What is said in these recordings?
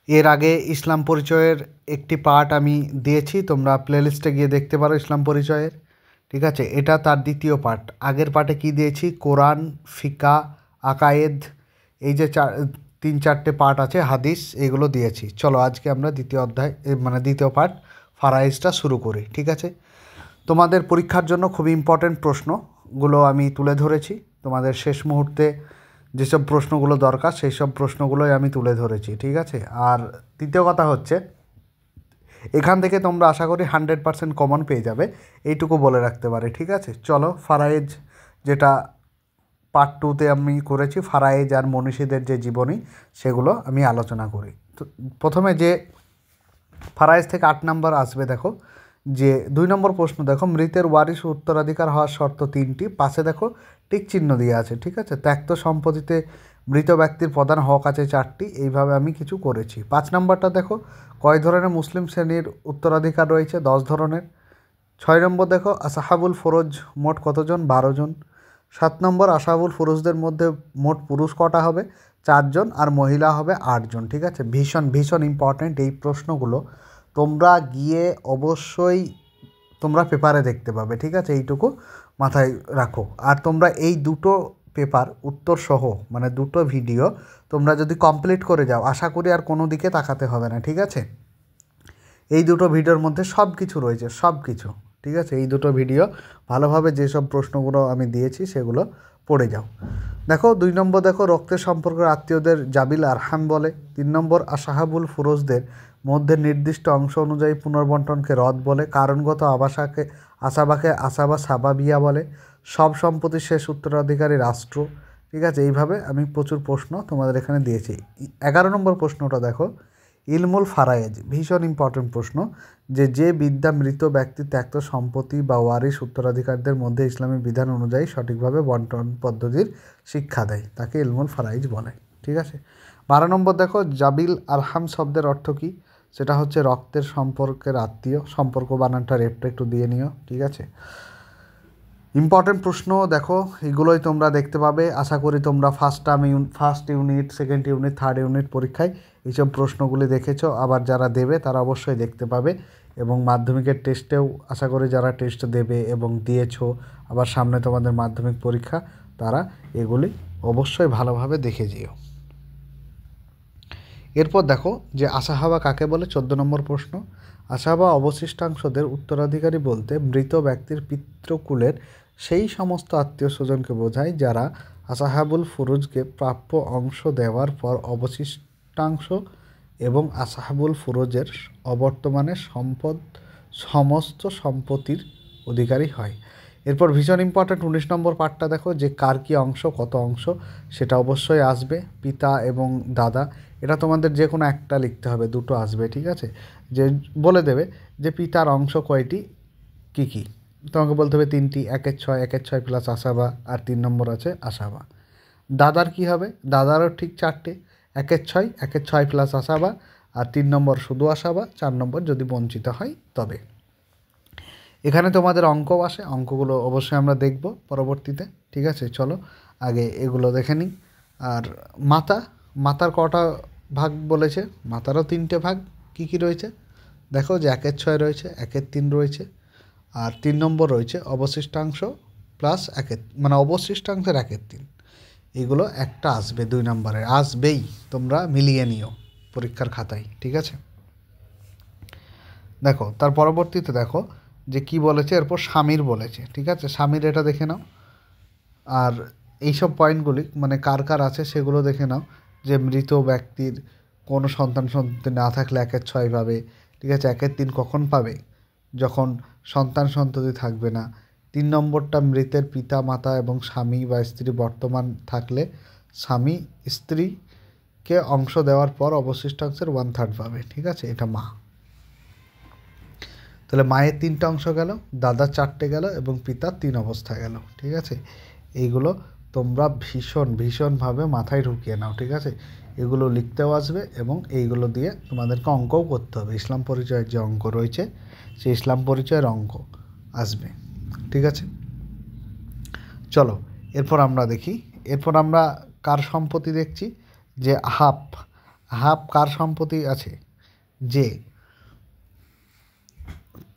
এর আগে ইসলাম পরিচয়ের একটি পার্ট আমি দিয়েছি, তোমরা প্লেলিস্টে গিয়ে দেখতে পারো ইসলাম পরিচয়ের। ঠিক আছে, এটা তার দ্বিতীয় পার্ট। আগের পার্টে কি দিয়েছি, কোরআন, ফিকা, আকায়েদ, এই যে তিন চারটে পার্ট আছে, হাদিস, এগুলো দিয়েছি। চলো আজকে আমরা দ্বিতীয় পার্ট ফারাইজটা শুরু করি। ঠিক আছে, তোমাদের পরীক্ষার জন্য খুবই ইম্পর্ট্যান্ট প্রশ্নগুলো আমি তুলে ধরেছি। তোমাদের শেষ মুহূর্তে যেসব প্রশ্নগুলো দরকার সেই সব প্রশ্নগুলোই আমি তুলে ধরেছি। ঠিক আছে, আর দ্বিতীয় কথা হচ্ছে এখান থেকে তোমরা আশা করি 100% কমন পেয়ে যাবে, এইটুকু বলে রাখতে পারি। ঠিক আছে, চলো ফারাইজ যেটা পার্ট 2তে আমি করেছি, ফারাইজ আর মনীষীদের যে জীবনী, সেগুলো আমি আলোচনা করি। তো প্রথমে যে ফারাইজ থেকে 8 নম্বর আসবে, দেখো যে 2 নম্বর প্রশ্ন, দেখো মৃতের ওয়ারিশ উত্তরাধিকার হওয়ার শর্ত 3টি, পাশে দেখো টিক চিহ্ন দিয়ে আছে। ঠিক আছে, ত্যক্ত সম্পত্তিতে মৃত ব্যক্তির প্রধান হক আছে 4টি। এইভাবে আমি কিছু করেছি। 5 নম্বরটা দেখো, কয় ধরনের মুসলিম শ্রেণীর উত্তরাধিকার রয়েছে, 10 ধরনের। 6 নম্বর দেখো আসাহাবুল ফরজ মোট কতজন, 12 জন। 7 নম্বর আসাহাবুল ফরজদের মধ্যে মোট পুরুষ কটা হবে, 4 জন, আর মহিলা হবে 8 জন। ঠিক আছে, ভীষণ ভীষণ ইম্পর্ট্যান্ট এই প্রশ্নগুলো, তোমরা গিয়ে অবশ্যই তোমরা পেপারে দেখতে পাবে। ঠিক আছে, এইটুকু মাথায় রাখো। আর তোমরা এই দুটো পেপার উত্তর সহ, মানে দুটো ভিডিও তোমরা যদি কমপ্লিট করে যাও, আশা করি আর কোনো দিকে তাকাতে হবে না। ঠিক আছে, এই দুটো ভিডিওর মধ্যে সব কিছু রয়েছে, সব কিছু। ঠিক আছে, এই দুটো ভিডিও ভালোভাবে যেসব প্রশ্নগুলো আমি দিয়েছি সেগুলো পড়ে যাও। দেখো 2 নম্বর, দেখো রক্তের সম্পর্কের আত্মীয়দের জাবিল আরহাম বলে। 3 নম্বর আসাহাবুল ফুরুজদের মধ্যে নির্দিষ্ট অংশ অনুযায়ী পুনর্বন্টনকে রদ বলে। কারণগত আসাবাকে আসাবা সাবাবিয়া বলে। সব সম্পত্তির শেষ উত্তরাধিকারী রাষ্ট্র। ঠিক আছে, এইভাবে আমি প্রচুর প্রশ্ন তোমাদের এখানে দিয়েছি। 11 নম্বর প্রশ্নটা দেখো, ইলমুল ফারায়েজ, ভীষণ ইম্পর্টেন্ট প্রশ্ন, যে বিদ্যা মৃত ব্যক্তির ত্যক্ত সম্পত্তি বা ওয়ারিশ উত্তরাধিকারীদের মধ্যে ইসলামী বিধান অনুযায়ী সঠিকভাবে বন্টন পদ্ধতির শিক্ষা দেয়, তাকে ইলমুল ফারাইজ বলে। ঠিক আছে, 12 নম্বর দেখো, জাবিল আরহাম শব্দের অর্থ কী, সেটা হচ্ছে রক্তের সম্পর্কের আত্মীয়। সম্পর্ক বানানটা রেপটা একটু দিয়ে নিও। ঠিক আছে, ইম্পর্টেন্ট প্রশ্ন দেখো, এগুলোই তোমরা দেখতে পাবে। আশা করি তোমরা first unit, second unit, third unit পরীক্ষায় এইসব প্রশ্নগুলি দেখেছো। আবার যারা দেবে তারা অবশ্যই দেখতে পাবে, এবং মাধ্যমিকের টেস্টেও আশা করি যারা টেস্ট দেবে এবং দিয়েছো, আবার সামনে তোমাদের মাধ্যমিক পরীক্ষা, তারা এগুলি অবশ্যই ভালোভাবে দেখে যেও। এরপর দেখো যে আসাহাবা কাকে বলে, 14 নম্বর প্রশ্ন। আসাহাবা অবশিষ্টাংশদের উত্তরাধিকারী বলতে মৃত ব্যক্তির পিতৃকুলের সেই সমস্ত আত্মীয় স্বজনকে বোঝায় যারা আসাহাবুল ফুরুজকে প্রাপ্য অংশ দেওয়ার পর অবশিষ্টাংশ এবং আসাহাবুল ফুরুজের অবর্তমানে সমস্ত সম্পত্তির অধিকারী হয়। এরপর ভীষণ ইম্পর্ট্যান্ট 19 নম্বর পার্টটা দেখো, যে কার কী অংশ, কত অংশ, সেটা অবশ্যই আসবে। পিতা এবং দাদা, এটা তোমাদের যে কোনো একটা লিখতে হবে, দুটো আসবে। ঠিক আছে, যে বলে দেবে যে পিতার অংশ কয়টি, কী কী, তোমাকে বলতে হবে 3টি, 1-এর 6, 1-এর 6 প্লাস আসাবা, আর 3 নম্বর আছে আসাবা। দাদার কি হবে, দাদারও ঠিক 4টে, 1-এর 6, 1-এর 6 প্লাস আসাবা, আর 3 নম্বর শুধু আসাবা, 4 নম্বর যদি বঞ্চিত হয় তবে। এখানে তোমাদের অঙ্কও আসে, অঙ্কগুলো অবশ্যই আমরা দেখব পরবর্তীতে। ঠিক আছে, চলো আগে এগুলো দেখে নিই। আর মাতার কটা ভাগ বলেছে, মাতারও 3টে ভাগ। কি কি রয়েছে দেখো, যে 1-এর 6 রয়েছে, 1-এর 3 রয়েছে, আর 3 নম্বর রয়েছে অবশিষ্টাংশ প্লাস অবশিষ্টাংশের 1-এর 3। এগুলো একটা আসবে, 2 নম্বরের আসবেই, তোমরা মিলিয়ে নিও পরীক্ষার খাতায়। ঠিক আছে, দেখো তার পরবর্তীতে দেখো যে কি বলেছে, এরপর স্বামীর বলেছে। ঠিক আছে, স্বামীর এটা দেখে নাও, আর এইসব পয়েন্টগুলি মানে কার কার আছে সেগুলো দেখে নাও। যে মৃত ব্যক্তির কোনো সন্তান না থাকলে 1-এর 6 পাবে। ঠিক আছে, 1-এর 3 কখন পাবে, যখন সন্ততি থাকবে না। 3 নম্বরটা মৃতের পিতা মাতা এবং স্বামী বা স্ত্রী বর্তমান থাকলে স্বামী স্ত্রীকে অংশ দেওয়ার পর অবশিষ্টাংশের 1/3 পাবে। ঠিক আছে, এটা মা। তাহলে মায়ের 3টে অংশ গেল, দাদার 4টে গেল, এবং পিতার 3 অবস্থা গেল। ঠিক আছে, এইগুলো তোমরা ভীষণভাবে মাথায় ঢুকিয়ে নাও। ঠিক আছে, এগুলো লিখতেও আসবে, এবং এইগুলো দিয়ে তোমাদেরকে অঙ্কও করতে হবে। ইসলাম পরিচয়ের যে অঙ্ক রয়েছে, সেই ইসলাম পরিচয়ের অঙ্ক আসবে। ঠিক আছে, চলো এরপর আমরা দেখি। এরপর আমরা কার সম্পত্তি দেখছি, যে হাফ কার সম্পত্তি আছে, যে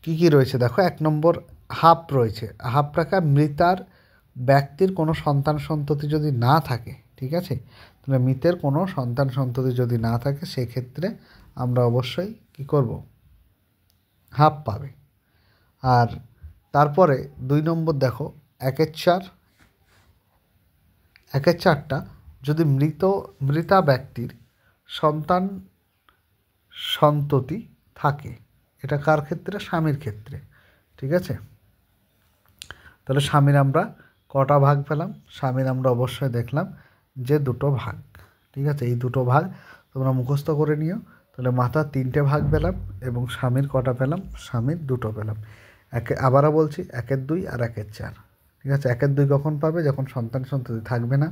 কী রয়েছে দেখো, 1 নম্বর হাফ রয়েছে। হাফ টাকা মৃতার ব্যক্তির কোনো সন্তান সন্ততি যদি না থাকে, ঠিক আছে, তাহলে মৃতের কোনো সন্তান সন্ততি যদি না থাকে সেক্ষেত্রে আমরা অবশ্যই কী করব, হাফ পাবে। আর তারপরে 2 নম্বর দেখো 1/4, 1/4টা যদি মৃতা ব্যক্তির সন্তান সন্ততি থাকে, এটা কার ক্ষেত্রে, স্বামীর ক্ষেত্রে, ঠিক আছে। তাহলে স্বামীর আমরা কটা ভাগ পেলাম, স্বামীর আমরা অবশ্যই দেখলাম যে 2টো ভাগ, ঠিক আছে। এই 2টো ভাগ তোমরা মুখস্থ করে নিও। তাহলে মাতার 3টে ভাগ পেলাম এবং স্বামীর কটা পেলাম, স্বামীর 2টো পেলাম। আবারও বলছি 1/2 আর 1/4, ঠিক আছে। 1/2 কখন পাবে, যখন সন্তান সন্ততি থাকবে না।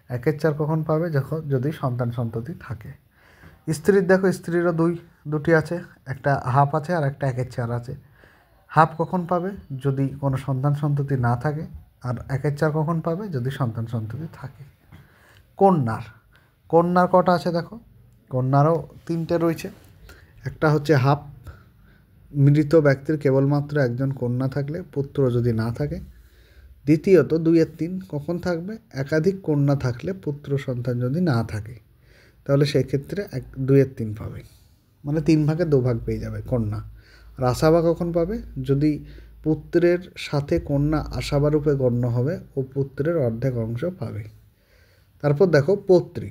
1/4 কখন পাবে, যখন যদি সন্তান সন্ততি থাকে। স্ত্রীর দেখো, স্ত্রীরও দুটি আছে, একটা হাফ আছে আর একটা 1/4 আছে। হাফ কখন পাবে, যদি কোনো সন্তান সন্ততি না থাকে, আর 1/4 কখন পাবে, যদি সন্তান সন্ততি থাকে। কন্যার কটা আছে দেখো, কন্যারও 3টে রয়েছে। একটা হচ্ছে হাফ, মৃত ব্যক্তির কেবলমাত্র একজন কন্যা থাকলে, পুত্র যদি না থাকে। দ্বিতীয়ত 2/3 কখন থাকবে, একাধিক কন্যা থাকলে, পুত্র সন্তান যদি না থাকে, তাহলে সেক্ষেত্রে 2/3 পাবে, মানে 3 ভাগে 2 ভাগ পেয়ে যাবে কন্যা। আর আসাবা কখন পাবে, যদি পুত্রের সাথে কন্যা আসাবা রূপে গণ্য হবে ও পুত্রের অর্ধেক অংশ পাবে। তারপর দেখো পৌত্রী,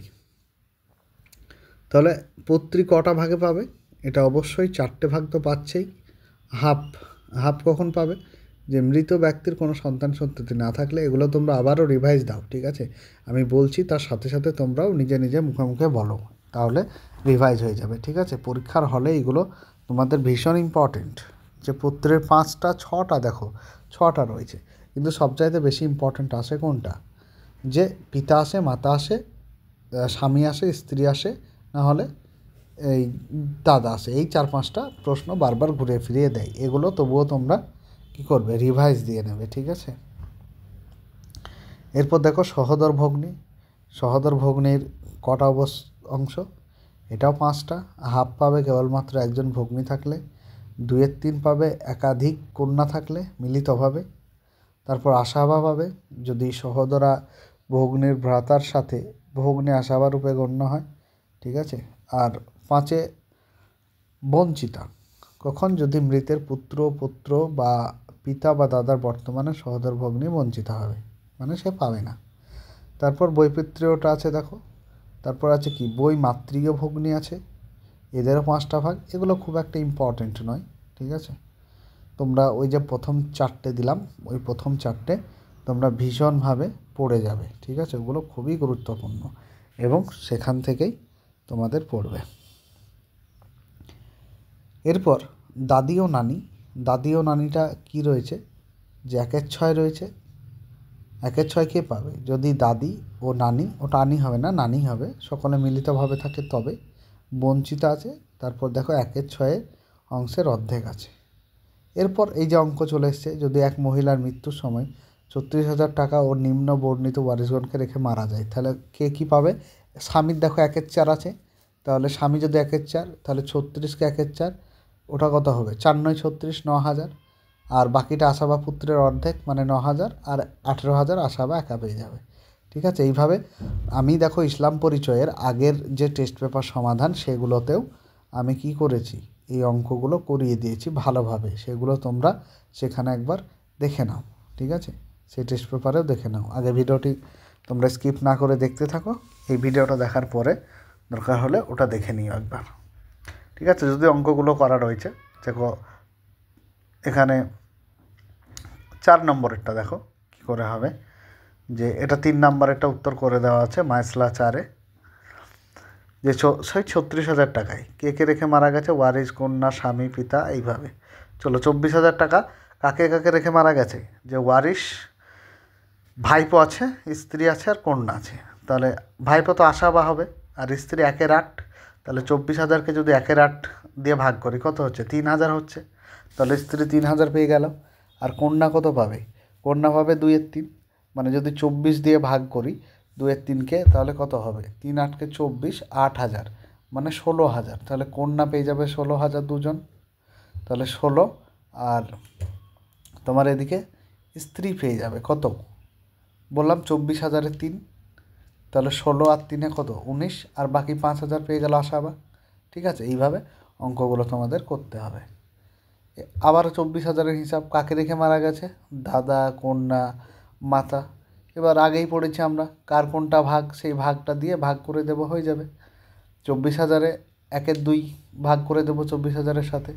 তাহলে পৌত্রী কটা ভাগে পাবে, এটা অবশ্যই 4টে ভাগ তো পাচ্ছেই। হাফ কখন পাবে, যে মৃত ব্যক্তির কোনো সন্তান সন্ততি না থাকলে। এগুলো তোমরা আবারও রিভাইজ দাও, ঠিক আছে। আমি বলছি তার সাথে সাথে তোমরাও নিজে নিজে মুখে মুখে বলো, তাহলে রিভাইজ হয়ে যাবে, ঠিক আছে। পরীক্ষার হলে এগুলো তোমাদের ভীষণ ইম্পর্টেন্ট। যে পুত্রের 5টা 6টা দেখো, 6টা রয়েছে, কিন্তু সবচাইতে বেশি ইম্পর্টেন্ট আসে কোনটা, যে পিতা আসে, মাতা আসে, স্বামী আসে, স্ত্রী আসে, না হলে এই দাদা আসে। এই 4-5টা প্রশ্ন বারবার ঘুরে ফিরিয়ে দেয়। এগুলো তবুও তোমরা কী করবে, রিভাইজ দিয়ে নেবে, ঠিক আছে। এরপর দেখো সহোদর ভগ্নীর কটা অংশ, এটাও 5টা। হাফ পাবে কেবলমাত্র একজন ভগ্নী থাকলে, 2/3 পাবে একাধিক কন্যা থাকলে মিলিতভাবে। তারপর আসাবা পাবে যদি সহোদরা ভগ্নীর ভ্রাতার সাথে ভগ্নী আসাবা রূপে গণ্য হয়, ঠিক আছে। আর 5 বঞ্চিতা কখন, যদি মৃতের পুত্র বা পিতা বা দাদার বর্তমানে সহোদর ভগ্নী বঞ্চিতা হবে, মানে সে পাবে না। তারপর বৈপিত্র্যটা আছে দেখো। তারপর আছে কি, বৈমাতৃয় ভগ্নী আছে, এদেরও 5টা ভাগ। এগুলো খুব একটা ইম্পর্টেন্ট নয়, ঠিক আছে। তোমরা ওই যে প্রথম 4টে দিলাম, ওই প্রথম 4টে তোমরা ভীষণভাবে পড়ে যাবে, ঠিক আছে। ওগুলো খুবই গুরুত্বপূর্ণ এবং সেখান থেকেই তোমাদের পড়বে। এরপর দাদি ও নানিটা কি রয়েছে, যে 1/6 রয়েছে। 1/6 কে পাবে, যদি দাদি ও নানি, ওটা আনি হবে না, নানি হবে, সকলে মিলিতভাবে থাকে তবে। বঞ্চিত আছে। তারপর দেখো 1/6 অংশের অর্ধেক আছে। এরপর এই যে অঙ্ক চলে এসছে, যদি এক মহিলার মৃত্যুর সময় 36,000 টাকা ও নিম্ন বর্ণিত ওয়ারিশগণকে রেখে মারা যায়, তাহলে কে কী পাবে। স্বামীর দেখো 1/4 আছে, তাহলে স্বামী যদি 1/4, তাহলে 36কে 1/4, ওটা কত হবে, 4 9 36, 9,000। আর বাকিটা আসাবা পুত্রের অর্ধেক মানে 9,000, আর 18,000 আসাবা একা পেয়ে যাবে, ঠিক আছে। এইভাবে আমি দেখো ইসলাম পরিচয়ের আগের যে টেস্ট পেপার সমাধান সেগুলোতেও আমি কি করেছি, এই অঙ্কগুলো করিয়ে দিয়েছি ভালোভাবে। সেগুলো তোমরা সেখানে একবার দেখে নাও, ঠিক আছে। সেই টেস্ট পেপারেও দেখে নাও। আগে ভিডিওটি তোমরা স্কিপ না করে দেখতে থাকো, এই ভিডিওটা দেখার পরে দরকার হলে ওটা দেখে নিও একবার, ঠিক আছে। যদি অঙ্কগুলো করা রয়েছে, দেখো এখানে 4 নম্বরেরটা দেখো কী করে হবে, যে এটা 3 নম্বরেরটা উত্তর করে দেওয়া আছে মাইসলা 4-এ, যে সেই 36,000 টাকায় কে রেখে মারা গেছে, ওয়ারিশ, কন্যা, স্বামী, পিতা, এইভাবে। চলো 24,000 টাকা কাকে রেখে মারা গেছে, যে ওয়ারিশ, ভাইপো আছে, স্ত্রী আছে আর কন্যা আছে। তাহলে ভাইপো তো আসাবা হবে, আর স্ত্রী 1/8, তাহলে 24,000কে যদি 1/8 দিয়ে ভাগ করি কত হচ্ছে, 3,000 হচ্ছে। তাহলে স্ত্রী 3,000 পেয়ে গেল। আর কন্যা কত পাবে, কন্যা পাবে 2/3, মানে যদি 24 দিয়ে ভাগ করি 2/3কে, তাহলে কত হবে, 3 8 24, 8,000, মানে 16,000। তাহলে কন্যা পেয়ে যাবে 16,000 দুজন, তাহলে 16। আর তোমার এদিকে স্ত্রী পেয়ে যাবে কত বললাম, 24,000-এ 3, তাহলে 16 আর 3-এ কত 19, আর বাকি 5,000 পেয়ে গেল আশাবা। ঠিক আছে, এইভাবে অঙ্কগুলো তোমাদের করতে হবে। আবার 24,000-এর হিসাব কাকে রেখে মারা গেছে, দাদা, কন্যা, মাতা। এবার আগেই পড়েছি আমরা, কার কোনটা ভাগ সেই ভাগটা দিয়ে ভাগ করে দেবো, হয়ে যাবে। 24,000-এ 1/2 ভাগ করে দেবো 24,000-এর সাথে,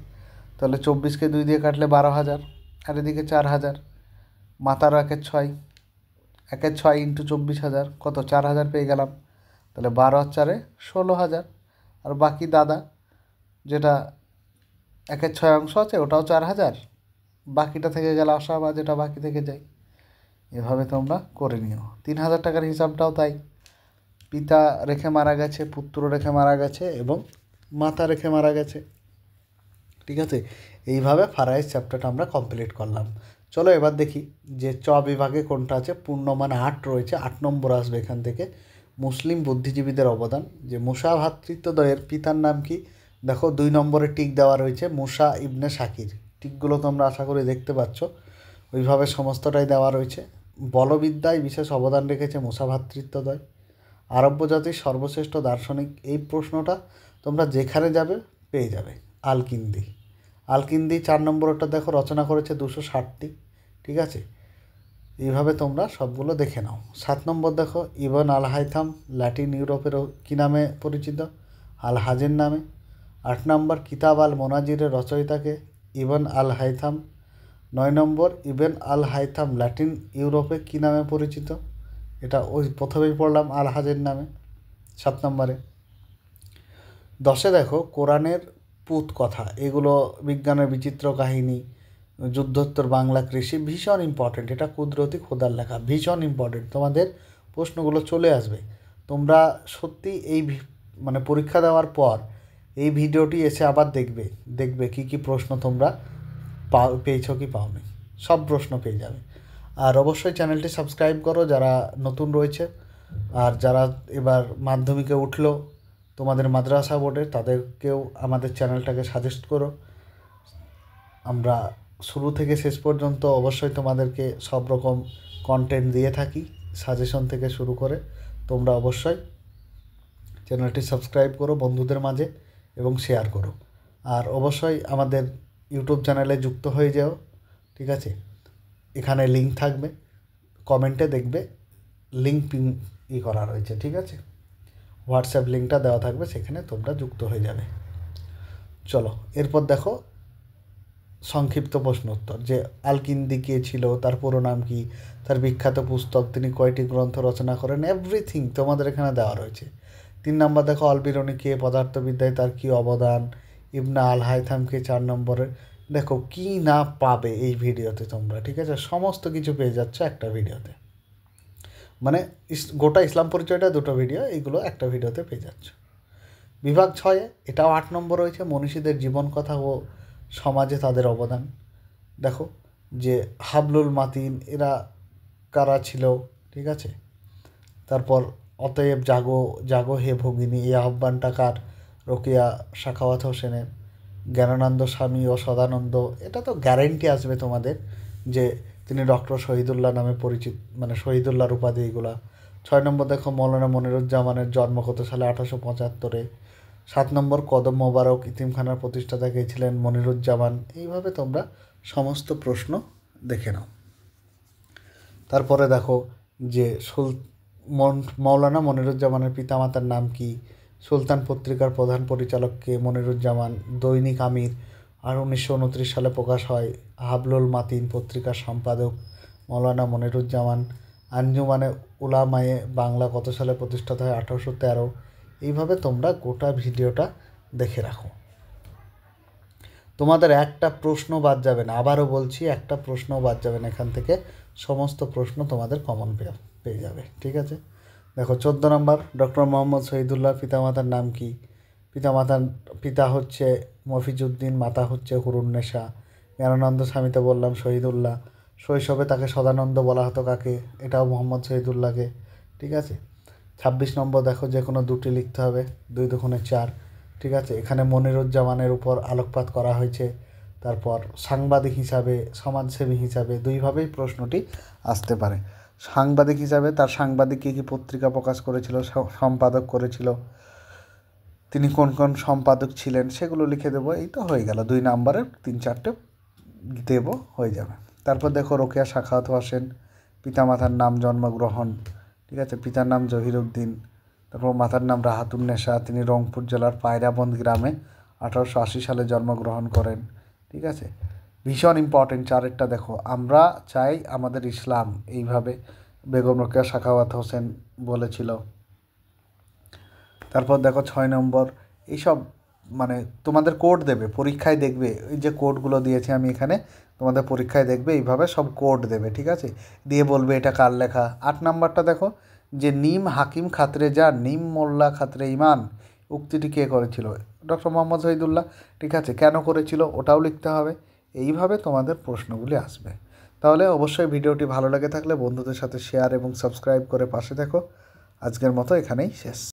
তাহলে 24কে 2 দিয়ে কাটলে 12,000, আর এদিকে 4,000। মাতারও 1/6, 1/6 ইন্টু 24,000 কত 4,000 পেয়ে গেলাম, তাহলে 12 আর 4-এ 16,000। আর বাকি দাদা, যেটা 1/6 অংশ আছে ওটাও 4,000, বাকিটা থেকে গেল আশা বা যেটা বাকি থেকে যায়। এভাবে তোমরা করে নিও। 3,000 টাকার হিসাবটাও তাই, পিতা রেখে মারা গেছে, পুত্র রেখে মারা গেছে এবং মাতা রেখে মারা গেছে। ঠিক আছে, এইভাবে ফারাইজ চ্যাপ্টারটা আমরা কমপ্লিট করলাম। চলো এবার দেখি যে চ বিভাগে কোনটা আছে। পূর্ণমান 8 রয়েছে, 8 নম্বর আসবে এখান থেকে। মুসলিম বুদ্ধিজীবীদের অবদান। যে মুসা ভ্রাতৃত্বদ্বয়ের পিতার নাম কি, দেখো 2 নম্বরে টিক দেওয়া রয়েছে, মুসা ইবনে শাকির। টিকগুলো তোমরা আশা করি দেখতে পাচ্ছ, ওইভাবে সমস্তটাই দেওয়া রয়েছে। বলবিদ্যায় বিশেষ অবদান রেখেছে মুসা ভ্রাতৃত্বদ্বয়। আরব্য জাতির সর্বশ্রেষ্ঠ দার্শনিক, এই প্রশ্নটা তোমরা যেখানে যাবে পেয়ে যাবে। আল-কিন্দি। আল-কিন্দি 4 নম্বরটা দেখো রচনা করেছে 260টি। ঠিক আছে, এইভাবে তোমরা সবগুলো দেখে নাও। 7 নম্বর দেখো ইবন আল হাইথাম, ল্যাটিন ইউরোপের কী নামে পরিচিত, আল হাজের নামে। 8 নম্বর কিতাব আল মোনাজিরের রচয়িতাকে, ইবন আল হাইথাম। 9 নম্বর ইবন আল হাইথাম ল্যাটিন ইউরোপে কী নামে পরিচিত, এটা ওই প্রথমেই পড়লাম আল হাজের নামে 7 নম্বরে। 10-এ দেখো কোরআনের পুত কথা, এগুলো বিজ্ঞানের বিচিত্র কাহিনী, যুদ্ধোত্তর বাংলা কৃষি, ভীষণ ইম্পর্টেন্ট। এটা কুদরতি খোদার লেখা, ভীষণ ইম্পর্টেন্ট, তোমাদের প্রশ্নগুলো চলে আসবে। তোমরা সত্যি এই মানে পরীক্ষা দেওয়ার পর এই ভিডিওটি এসে আবার দেখবে কী কী প্রশ্ন তোমরা পেয়েছো কি পাওনি, সব প্রশ্ন পেয়ে যাবে। আর অবশ্যই চ্যানেলটি সাবস্ক্রাইব করো যারা নতুন রয়েছে, আর যারা এবার মাধ্যমিকে উঠলো তোমাদের মাদ্রাসা বোর্ডে, তাদেরকেও আমাদের চ্যানেলটাকে সাজেস্ট করো। আমরা শুরু থেকে শেষ পর্যন্ত অবশ্যই তোমাদেরকে সব রকম কন্টেন্ট দিয়ে থাকি, সাজেশন থেকে শুরু করে। তোমরা অবশ্যই চ্যানেলটি সাবস্ক্রাইব করো বন্ধুদের মাঝে এবং শেয়ার করো। আর অবশ্যই আমাদের ইউটিউব চ্যানেলে যুক্ত হয়ে যাও। ঠিক আছে, এখানে লিঙ্ক থাকবে, কমেন্টে দেখবে লিঙ্ক পিন করা রয়েছে। ঠিক আছে, হোয়াটসঅ্যাপ লিঙ্কটা দেওয়া থাকবে, সেখানে তোমরা যুক্ত হয়ে যাবে। চলো এরপর দেখো সংক্ষিপ্ত প্রশ্ন উত্তর। যে আল-কিন্দি কে ছিল, তার পুরো নাম কি, তার বিখ্যাত পুস্তক, তিনি কয়টি গ্রন্থ রচনা করেন, এভরিথিং তোমাদের এখানে দেওয়া রয়েছে। 3 নম্বর দেখো আল-বিরুনি কে, পদার্থবিদ্যায় তার কী অবদান, ইবনে আল হাইথাম কে। 4 নম্বরে দেখো কি না পাবে এই ভিডিওতে তোমরা। ঠিক আছে, সমস্ত কিছু পেয়ে যাচ্ছে একটা ভিডিওতে, মানে গোটা ইসলাম পরিচয়টা 2টো ভিডিও, এইগুলো একটা ভিডিওতে পেয়ে যাচ্ছ। বিভাগ 6-এ এটাও 8 নম্বর রয়েছে, মনীষীদের জীবন কথা ও সমাজে তাদের অবদান। দেখো যে হাবলুল মাতিন এরা কারা ছিল। ঠিক আছে, তারপর অতএব জাগো জাগো হে ভগিনী, এই আহ্বানটা কার, রোকেয়া সাখাওয়াত হোসেনের। জ্ঞানানন্দ স্বামী ও সদানন্দ, এটা তো গ্যারেন্টি আসবে তোমাদের যে তিনি ডক্টর শহীদুল্লাহ নামে পরিচিত, মানে শহীদুল্লাহর উপাধি এইগুলা। 6 নম্বর দেখো মৌলানা মনিরুজ্জামানের জন্ম কত সালে, 1875-এ। 7 নম্বর কদম মোবারক ইতিমখানার প্রতিষ্ঠাতা কে ছিলেন, মনিরুজ্জামান। এইভাবে তোমরা সমস্ত প্রশ্ন দেখে নাও। তারপরে দেখো যে মৌলানা মনিরুজ্জামানের পিতামাতার নাম কি, সুলতান পত্রিকার প্রধান পরিচালক কে, মনিরুজ্জামান। দৈনিক আমির আর 1929 সালে প্রকাশ হয়, হাবলুল মাতিন পত্রিকার সম্পাদক মৌলানা মনিরুজ্জামান। আঞ্জুমানে উলামায়ে বাংলা কত সালে প্রতিষ্ঠাতা হয়, 1813। এইভাবে তোমরা গোটা ভিডিওটা দেখে রাখো, তোমাদের একটা প্রশ্ন বাদ যাবে না। আবারও বলছি, একটা প্রশ্ন বাদ যাবে না এখান থেকে, সমস্ত প্রশ্ন তোমাদের কমন পেয়ে যাবে। ঠিক আছে, দেখো 14 নম্বর ডক্টর মোহাম্মদ শহীদুল্লাহ পিতামাতার নাম কি, পিতা হচ্ছে মফিজউদ্দিন, মাতা হচ্ছে হুরুন্নেসা। জ্ঞানানন্দ স্বামীতে বললাম শহীদুল্লাহ। শৈশবে তাকে সদানন্দ বলা হতো কাকে, এটাও মোহাম্মদ শহীদুল্লাহকে। ঠিক আছে, 26 নম্বর দেখো যে কোনো দুটি লিখতে হবে, 2 দুগুণে 4। ঠিক আছে, এখানে মনিরুজ্জামানের উপর আলোকপাত করা হয়েছে। তারপর সাংবাদিক হিসাবে, সমাজসেবী হিসাবে, দুইভাবেই প্রশ্নটি আসতে পারে। সাংবাদিক হিসাবে তার সাংবাদিক কী কী পত্রিকা প্রকাশ করেছিল, সম্পাদক করেছিল, তিনি কোন কোন সম্পাদক ছিলেন, সেগুলো লিখে দেবো। এই তো হয়ে গেল, 2 নম্বরের 3-4টে দেব, হয়ে যাবে। তারপর দেখো রোকেয়া সাখাওয়াত হোসেন, পিতামাতার নাম, জন্মগ্রহণ, ঠিক আছে, পিতার নাম জহিরুদ্দিন, তারপর মাতার নাম রাহাতুন্নেসা, তিনি রংপুর জেলার পায়রাবন্দ গ্রামে 1880 সালে জন্মগ্রহণ করেন। ঠিক আছে, ভীষণ ইম্পর্টেন্ট 4-এরটা দেখো, আমরা চাই আমাদের ইসলাম, এইভাবে বেগম রোকেয়া সাখাওয়াত হোসেন বলেছিল। তারপর দেখো 6 নম্বর, এইসব মানে তোমাদের কোড দেবে, পরীক্ষায় দেখবে, এই যে কোডগুলো দিয়েছি আমি এখানে, তোমাদের পরীক্ষায় দেখবে এইভাবে সব কোড দেবে। ঠিক আছে, দিয়ে বলবে এটা কার লেখা। 8 নম্বরটা দেখো, যে নিম হাকিম খাতরে যা, নিম মোল্লা খাতরে ইমান, উক্তিটি কে করেছিল? ডক্টর মোহাম্মদ শহীদুল্লাহ। ঠিক আছে, কেন করেছিল ওটাও লিখতে হবে। এইভাবে তোমাদের প্রশ্নগুলি আসবে। তাহলে অবশ্যই ভিডিওটি ভালো লেগে থাকলে বন্ধুদের সাথে শেয়ার এবং সাবস্ক্রাইব করে পাশে দেখো। আজকের মতো এখানেই শেষ।